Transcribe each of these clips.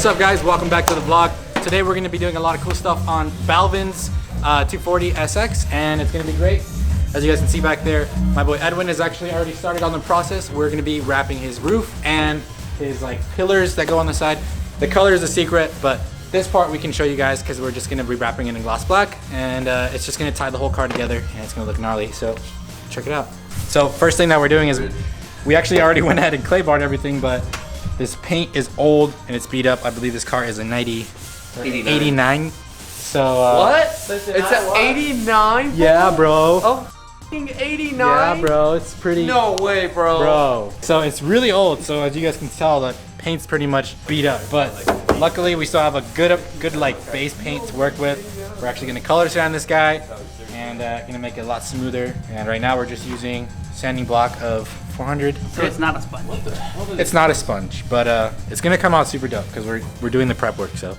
What's up guys, welcome back to the vlog. Today we're going to be doing a lot of cool stuff on Balvin's 240 SX and it's going to be great. As you guys can see back there, my boy Edwin has actually already started on the process. We're going to be wrapping his roof and his like pillars that go on the side. The color is a secret, but this part we can show you guys because we're just going to be wrapping it in gloss black and it's just going to tie the whole car together and it's going to look gnarly, so check it out. So first thing that we're doing is we actually already went ahead and clay barred everything, but this paint is old and it's beat up. I believe this car is a 89. So what? It's an 89? Yeah, bro. Oh, 89? Yeah, bro. It's pretty. No way, bro. So it's really old. So as you guys can tell, the paint's pretty much beat up. But luckily, we still have a good like base paint to work with. We're actually gonna color sand this guy and gonna make it a lot smoother. And right now, we're just using sanding block of 400. So it's not a sponge. It's not a sponge, but it's gonna come out super dope because we're doing the prep work. So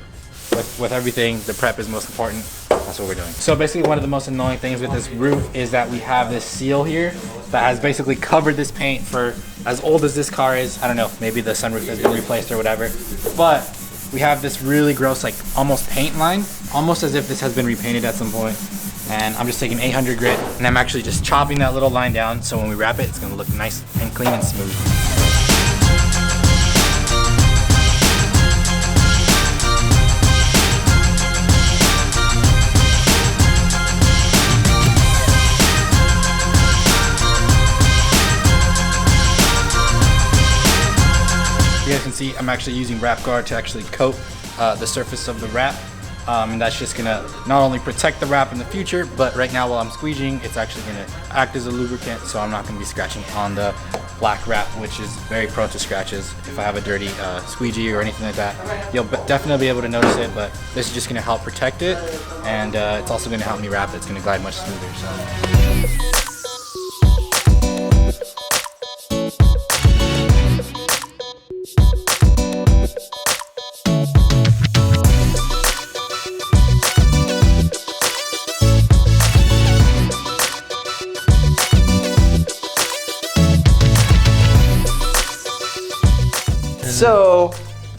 with everything, the prep is most important. That's what we're doing. So basically, one of the most annoying things with this roof is that we have this seal here that has basically covered this paint for as old as this car is. I don't know, maybe the sunroof has been replaced or whatever, but we have this really gross, like almost paint line, almost as if this has been repainted at some point. And I'm just taking 800 grit and I'm actually just chopping that little line down so when we wrap it, it's gonna look nice and clean and smooth. You guys can see I'm actually using wrap guard to actually coat the surface of the wrap. And that's just gonna not only protect the wrap in the future, but right now while I'm squeegeeing, it's actually gonna act as a lubricant, so I'm not gonna be scratching on the black wrap, which is very prone to scratches. If I have a dirty squeegee or anything like that, you'll definitely be able to notice it, but this is just gonna help protect it, and it's also gonna help me wrap it. It's gonna glide much smoother. So. So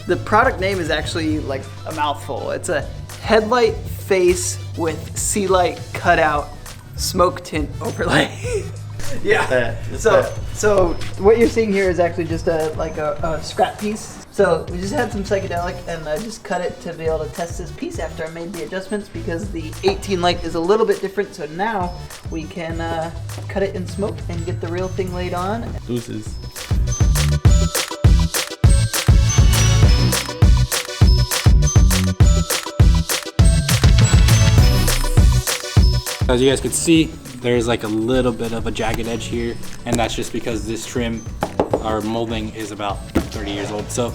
the product name is actually like a mouthful. It's a headlight face with sea light cutout smoke tint overlay. Yeah. So what you're seeing here is actually just a scrap piece. So we just had some psychedelic and I just cut it to be able to test this piece after I made the adjustments because the 18 light is a little bit different. So now we can cut it in smoke and get the real thing laid on. Deuces. As you guys can see, there's like a little bit of a jagged edge here, and that's just because this trim, our molding, is about 30 years old. So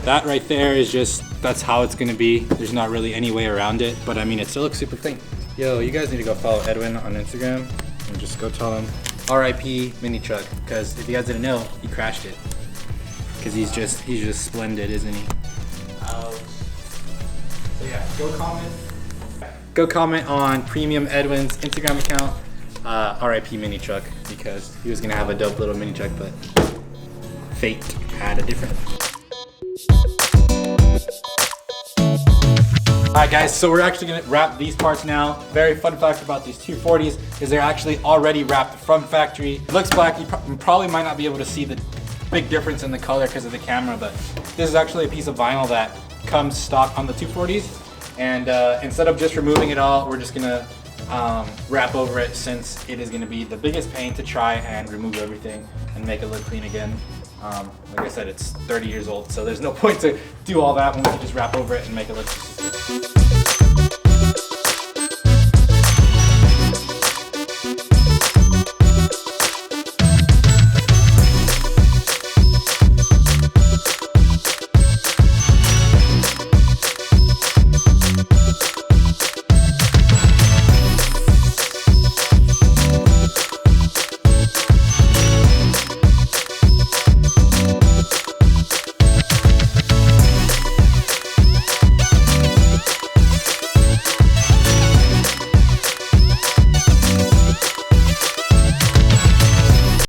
that right there is just, that's how it's gonna be. There's not really any way around it, but I mean, it still looks super clean. Yo, you guys need to go follow Edwin on Instagram and just go tell him RIP mini truck, because if you guys didn't know, he crashed it. Because he's just splendid, isn't he? So yeah, go comment on Premium Edwin's Instagram account, RIP mini truck, because he was gonna have a dope little mini truck, but fate had a different. Alright guys, so we're actually gonna wrap these parts now. Very fun fact about these 240s is they're actually already wrapped from factory. It looks black, you probably might not be able to see the big difference in the color because of the camera, but this is actually a piece of vinyl that comes stock on the 240s. And instead of just removing it all, we're just gonna wrap over it since it is gonna be the biggest pain to try and remove everything and make it look clean again. Like I said, it's 30 years old, so there's no point to do all that when we can just wrap over it and make it look